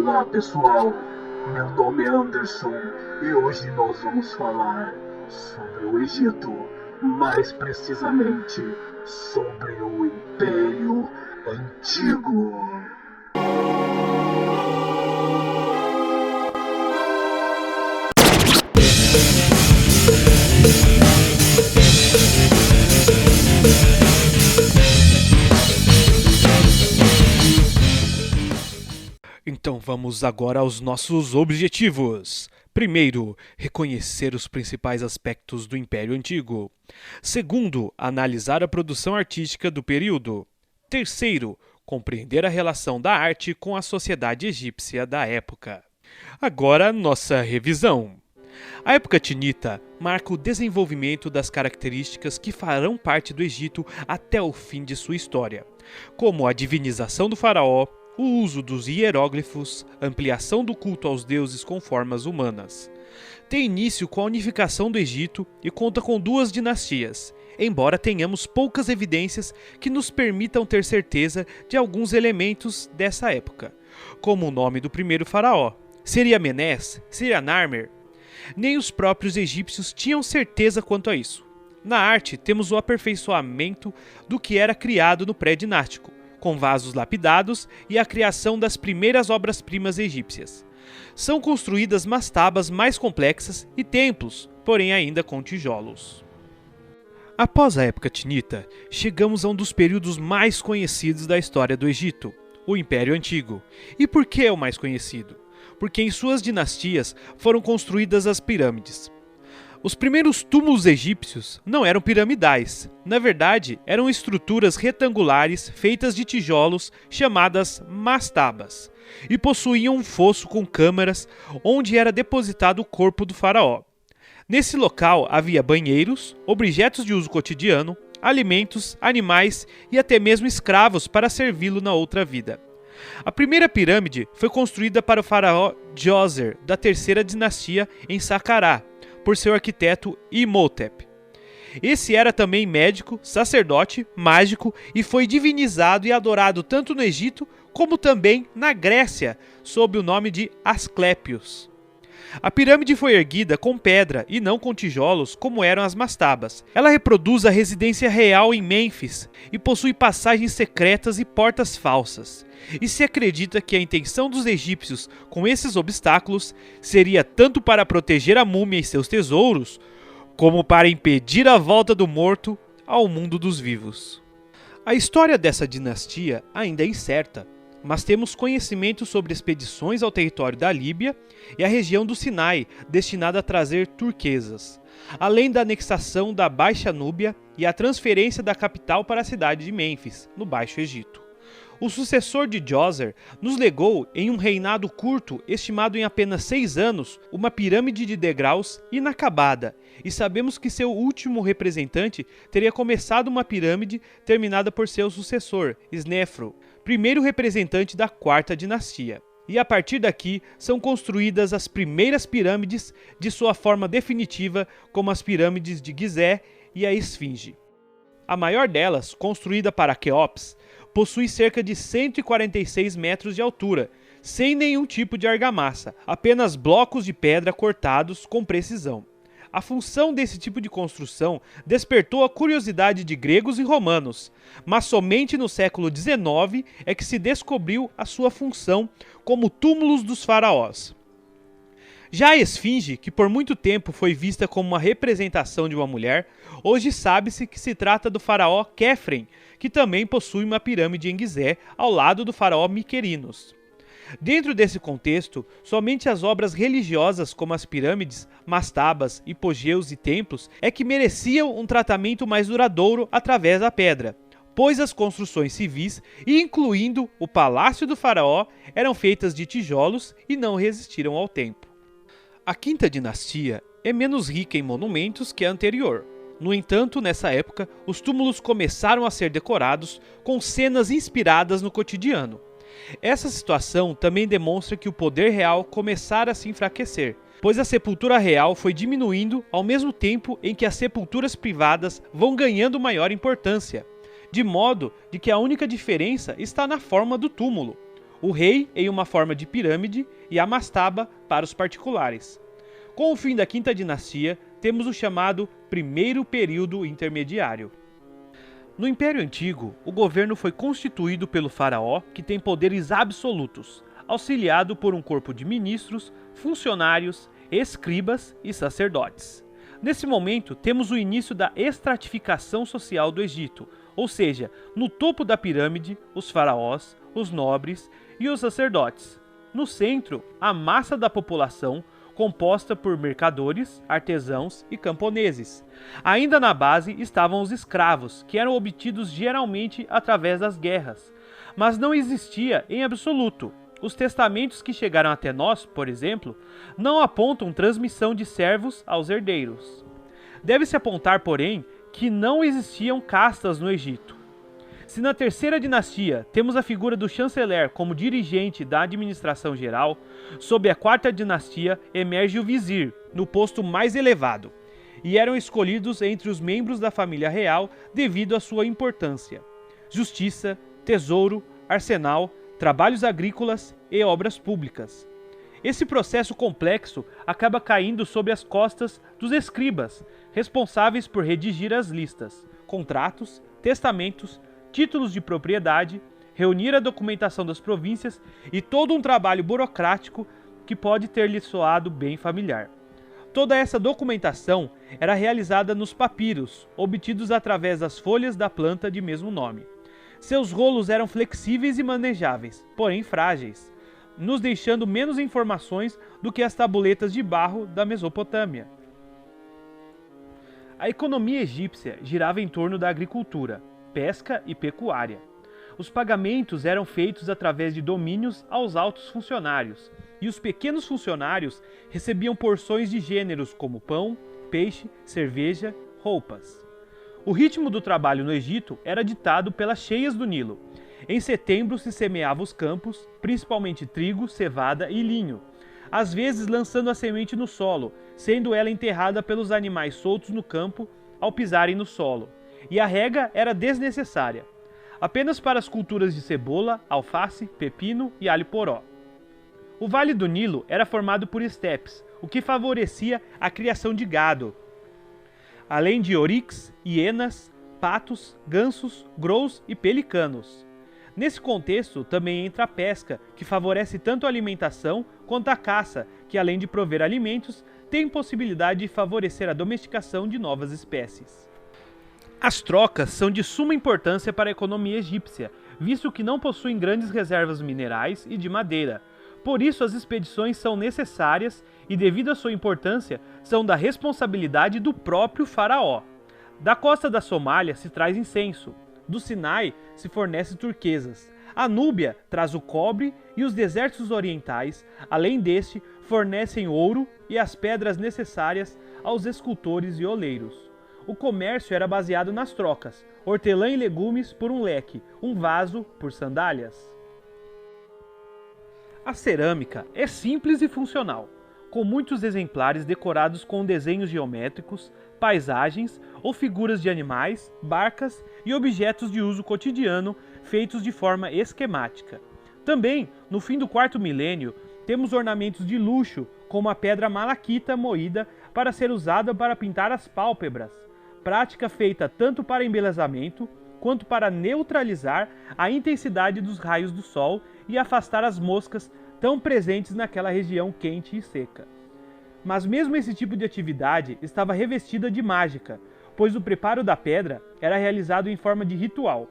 Olá pessoal, meu nome é Anderson e hoje nós vamos falar sobre o Egito, mais precisamente sobre o Império Antigo. Então vamos agora aos nossos objetivos. Primeiro, reconhecer os principais aspectos do Império Antigo. Segundo, analisar a produção artística do período. Terceiro, compreender a relação da arte com a sociedade egípcia da época. Agora, nossa revisão. A época Tinita marca o desenvolvimento das características que farão parte do Egito até o fim de sua história, como a divinização do faraó, o uso dos hieróglifos, ampliação do culto aos deuses com formas humanas. Tem início com a unificação do Egito e conta com duas dinastias, embora tenhamos poucas evidências que nos permitam ter certeza de alguns elementos dessa época, como o nome do primeiro faraó. Seria Menés? Seria Narmer? Nem os próprios egípcios tinham certeza quanto a isso. Na arte, temos o aperfeiçoamento do que era criado no pré-dinástico, com vasos lapidados e a criação das primeiras obras-primas egípcias. São construídas mastabas mais complexas e templos, porém ainda com tijolos. Após a época Tinita, chegamos a um dos períodos mais conhecidos da história do Egito, o Império Antigo. E por que é o mais conhecido? Porque em suas dinastias foram construídas as pirâmides. Os primeiros túmulos egípcios não eram piramidais, na verdade eram estruturas retangulares feitas de tijolos chamadas mastabas, e possuíam um fosso com câmaras onde era depositado o corpo do faraó. Nesse local havia banheiros, objetos de uso cotidiano, alimentos, animais e até mesmo escravos para servi-lo na outra vida. A primeira pirâmide foi construída para o faraó Djoser, da terceira dinastia em Saqqarah, por seu arquiteto Imhotep. Esse era também médico, sacerdote, mágico e foi divinizado e adorado tanto no Egito como também na Grécia, sob o nome de Asclépios. A pirâmide foi erguida com pedra e não com tijolos como eram as mastabas. Ela reproduz a residência real em Mênfis e possui passagens secretas e portas falsas. E se acredita que a intenção dos egípcios com esses obstáculos seria tanto para proteger a múmia e seus tesouros, como para impedir a volta do morto ao mundo dos vivos. A história dessa dinastia ainda é incerta, mas temos conhecimento sobre expedições ao território da Líbia e a região do Sinai, destinada a trazer turquesas, além da anexação da Baixa Núbia e a transferência da capital para a cidade de Mênfis, no Baixo Egito. O sucessor de Djoser nos legou, em um reinado curto, estimado em apenas 6 anos, uma pirâmide de degraus inacabada, e sabemos que seu último representante teria começado uma pirâmide terminada por seu sucessor, Snefru, primeiro representante da quarta dinastia. E a partir daqui são construídas as primeiras pirâmides de sua forma definitiva, como as pirâmides de Gizé e a Esfinge. A maior delas, construída para Quéops, possui cerca de 146 metros de altura, sem nenhum tipo de argamassa, apenas blocos de pedra cortados com precisão. A função desse tipo de construção despertou a curiosidade de gregos e romanos, mas somente no século XIX é que se descobriu a sua função como túmulos dos faraós. Já a Esfinge, que por muito tempo foi vista como uma representação de uma mulher, hoje sabe-se que se trata do faraó Khefren, que também possui uma pirâmide em Gizé ao lado do faraó Miquerinos. Dentro desse contexto, somente as obras religiosas como as pirâmides, mastabas, hipogeus e templos é que mereciam um tratamento mais duradouro através da pedra, pois as construções civis, incluindo o palácio do faraó, eram feitas de tijolos e não resistiram ao tempo. A quinta dinastia é menos rica em monumentos que a anterior. No entanto, nessa época, os túmulos começaram a ser decorados com cenas inspiradas no cotidiano. Essa situação também demonstra que o poder real começara a se enfraquecer, pois a sepultura real foi diminuindo ao mesmo tempo em que as sepulturas privadas vão ganhando maior importância, de modo de que a única diferença está na forma do túmulo. o rei em uma forma de pirâmide e a mastaba para os particulares. Com o fim da quinta dinastia, temos o chamado primeiro período intermediário. No Império Antigo, o governo foi constituído pelo faraó, que tem poderes absolutos, auxiliado por um corpo de ministros, funcionários, escribas e sacerdotes. Nesse momento, temos o início da estratificação social do Egito, ou seja, no topo da pirâmide, os faraós, os nobres e os sacerdotes. No centro, a massa da população, composta por mercadores, artesãos e camponeses. Ainda na base estavam os escravos, que eram obtidos geralmente através das guerras, mas não existia em absoluto. Os testamentos que chegaram até nós, por exemplo, não apontam transmissão de servos aos herdeiros. Deve-se apontar, porém, que não existiam castas no Egito. Se na terceira dinastia temos a figura do chanceler como dirigente da administração geral, sob a quarta dinastia emerge o vizir, no posto mais elevado, e eram escolhidos entre os membros da família real devido à sua importância. Justiça, tesouro, arsenal, trabalhos agrícolas e obras públicas. Esse processo complexo acaba caindo sobre as costas dos escribas, responsáveis por redigir as listas, contratos, testamentos, títulos de propriedade, reunir a documentação das províncias e todo um trabalho burocrático que pode ter lhe soado bem familiar. Toda essa documentação era realizada nos papiros, obtidos através das folhas da planta de mesmo nome. Seus rolos eram flexíveis e manejáveis, porém frágeis, nos deixando menos informações do que as tabuletas de barro da Mesopotâmia. A economia egípcia girava em torno da agricultura, pesca e pecuária. Os pagamentos eram feitos através de domínios aos altos funcionários, e os pequenos funcionários recebiam porções de gêneros como pão, peixe, cerveja, roupas. O ritmo do trabalho no Egito era ditado pelas cheias do Nilo. Em setembro se semeava os campos, principalmente trigo, cevada e linho, às vezes lançando a semente no solo, sendo ela enterrada pelos animais soltos no campo ao pisarem no solo. E a rega era desnecessária, apenas para as culturas de cebola, alface, pepino e alho poró. O Vale do Nilo era formado por estepes, o que favorecia a criação de gado, além de oryx, hienas, patos, gansos, grous e pelicanos. Nesse contexto também entra a pesca, que favorece tanto a alimentação quanto a caça, que além de prover alimentos, tem possibilidade de favorecer a domesticação de novas espécies. As trocas são de suma importância para a economia egípcia, visto que não possuem grandes reservas minerais e de madeira. Por isso, as expedições são necessárias e, devido à sua importância, são da responsabilidade do próprio faraó. Da costa da Somália se traz incenso, do Sinai se fornece turquesas, a Núbia traz o cobre e os desertos orientais, além deste, fornecem ouro e as pedras necessárias aos escultores e oleiros. O comércio era baseado nas trocas, hortelã e legumes por um leque, um vaso por sandálias. A cerâmica é simples e funcional, com muitos exemplares decorados com desenhos geométricos, paisagens ou figuras de animais, barcas e objetos de uso cotidiano feitos de forma esquemática. Também, no fim do quarto milênio, temos ornamentos de luxo, como a pedra malaquita moída para ser usada para pintar as pálpebras, prática feita tanto para embelezamento quanto para neutralizar a intensidade dos raios do sol e afastar as moscas tão presentes naquela região quente e seca. Mas mesmo esse tipo de atividade estava revestida de mágica, pois o preparo da pedra era realizado em forma de ritual.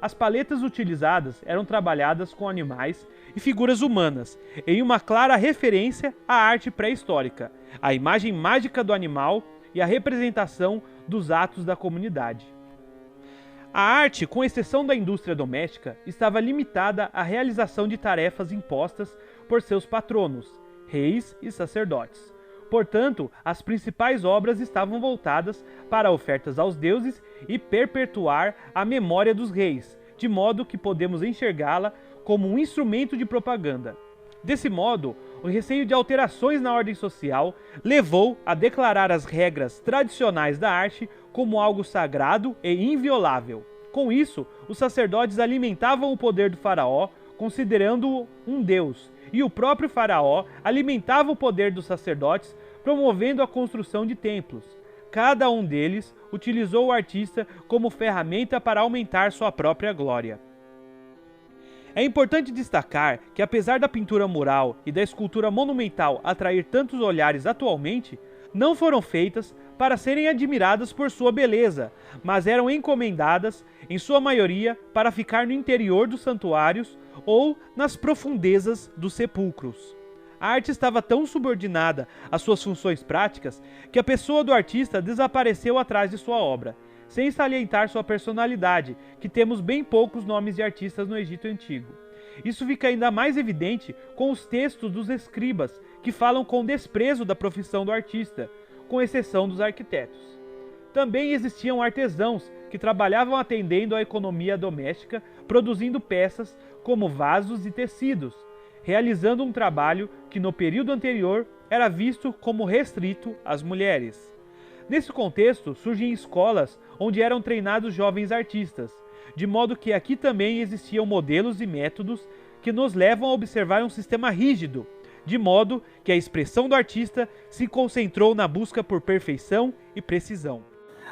As paletas utilizadas eram trabalhadas com animais e figuras humanas, em uma clara referência à arte pré-histórica, a imagem mágica do animal e a representação dos atos da comunidade. A arte, com exceção da indústria doméstica, estava limitada à realização de tarefas impostas por seus patronos, reis e sacerdotes. Portanto, as principais obras estavam voltadas para ofertas aos deuses e perpetuar a memória dos reis, de modo que podemos enxergá-la como um instrumento de propaganda. Desse modo, o receio de alterações na ordem social levou a declarar as regras tradicionais da arte como algo sagrado e inviolável. Com isso, os sacerdotes alimentavam o poder do faraó considerando-o um deus, e o próprio faraó alimentava o poder dos sacerdotes, promovendo a construção de templos. Cada um deles utilizou o artista como ferramenta para aumentar sua própria glória. É importante destacar que, apesar da pintura mural e da escultura monumental atrair tantos olhares atualmente, não foram feitas para serem admiradas por sua beleza, mas eram encomendadas, em sua maioria, para ficar no interior dos santuários ou nas profundezas dos sepulcros. A arte estava tão subordinada às suas funções práticas que a pessoa do artista desapareceu atrás de sua obra, sem salientar sua personalidade, que temos bem poucos nomes de artistas no Egito Antigo. Isso fica ainda mais evidente com os textos dos escribas, que falam com desprezo da profissão do artista, com exceção dos arquitetos. Também existiam artesãos que trabalhavam atendendo à economia doméstica, produzindo peças como vasos e tecidos, realizando um trabalho que no período anterior era visto como restrito às mulheres. Nesse contexto, surgem escolas onde eram treinados jovens artistas, de modo que aqui também existiam modelos e métodos que nos levam a observar um sistema rígido, de modo que a expressão do artista se concentrou na busca por perfeição e precisão.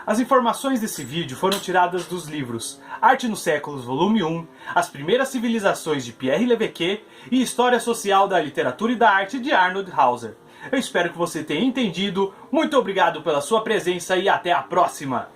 As informações desse vídeo foram tiradas dos livros Arte nos Séculos, volume 1, As Primeiras Civilizações de Pierre Leveque e História Social da Literatura e da Arte de Arnold Hauser. Eu espero que você tenha entendido, muito obrigado pela sua presença e até a próxima!